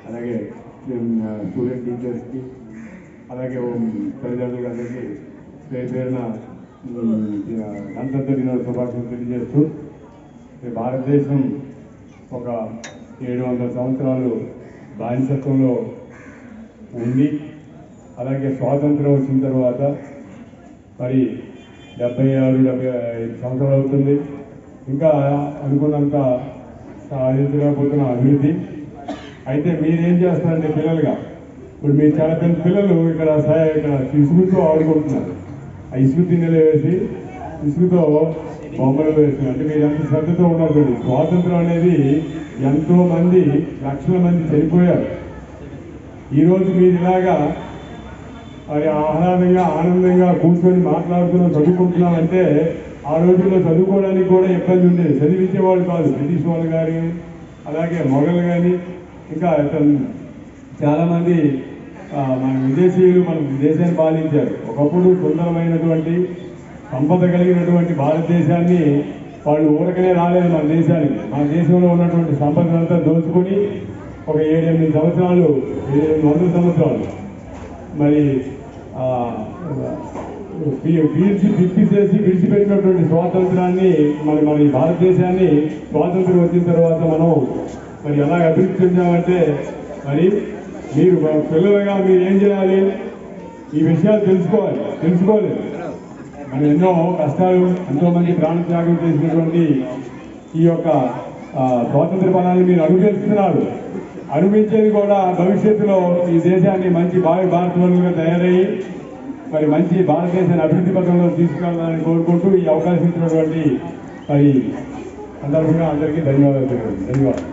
అలాగే స్టూడెంట్ టీచర్స్కి, అలాగే తల్లిదండ్రులకి అందరికీ పేరున గణతంత్ర దినోత్సవ శుభాకాంక్షలు తెలియజేస్తూ, భారతదేశం ఒక 700 సంవత్సరాలు బానిసత్వంలో ఉండి, అలాగే స్వాతంత్రం వచ్చిన తర్వాత మరి 76-75 సంవత్సరాలు అవుతుంది. ఇంకా అనుకున్నంత సాధించలేకపోతున్న అభివృద్ధి. అయితే మీరేం చేస్తారంటే పిల్లలుగా, ఇప్పుడు మీరు చాలా పెద్ద పిల్లలు ఇక్కడ ఇసుకతో ఆడుకుంటున్నారు. ఆ ఇసుక తిన్నెలు వేసి ఇసుకతో బొమ్మలు వేస్తున్నారు. అంటే మీరు ఎంత శ్రద్ధతో ఉన్నారు. స్వాతంత్రం అనేది ఎంతో మంది, లక్షల మంది చనిపోయారు. ఈరోజు మీరు ఇలాగా అది ఆనందంగా కూర్చొని మాట్లాడుతున్నాం, చదువుకుంటున్నామంటే ఆ రోజుల్లో చదువుకోవడానికి కూడా ఇబ్బంది ఉండేది. చదివించేవాళ్ళు కాదు, బ్రిటిష్ వాళ్ళు కానీ, అలాగే మొఘలు కానీ, ఇంకా చాలామంది మన విదేశీయులు మన దేశాన్ని పాలించారు. ఒకప్పుడు సుందరమైనటువంటి సంపద కలిగినటువంటి భారతదేశాన్ని వాళ్ళు ఊరకనే రాలేదు మన దేశానికి. మన దేశంలో ఉన్నటువంటి సంపదనంతా దోచుకొని ఒక 7-8 సంవత్సరాలు, 700 సంవత్సరాలు మరి విడిచిపెట్టినటువంటి స్వాతంత్రాన్ని మన భారతదేశాన్ని స్వాతంత్రం వచ్చిన తర్వాత మనం మరి ఎలా అభివృద్ధి చెందామంటే, మరి మీరు పిల్లలుగా మీరు ఏం చేయాలి, ఈ విషయాలు తెలుసుకోలేదు. మనం ఎన్నో కష్టాలు, ఎంతోమంది ప్రాణత్యాగం చేసినటువంటి ఈ యొక్క స్వాతంత్ర ఫలాన్ని మీరు అనుభవిస్తున్నారు. అనుభవించేది కూడా భవిష్యత్తులో ఈ దేశాన్ని మంచి భారతీయులుగా తయారయ్యి మరి మంచి భారతదేశాన్ని అభివృద్ధి పథంలో తీసుకెళ్లాలని కోరుకుంటూ ఈ అవకాశం ఇచ్చినటువంటి మరి సందర్భంగా అందరికీ ధన్యవాదాలు.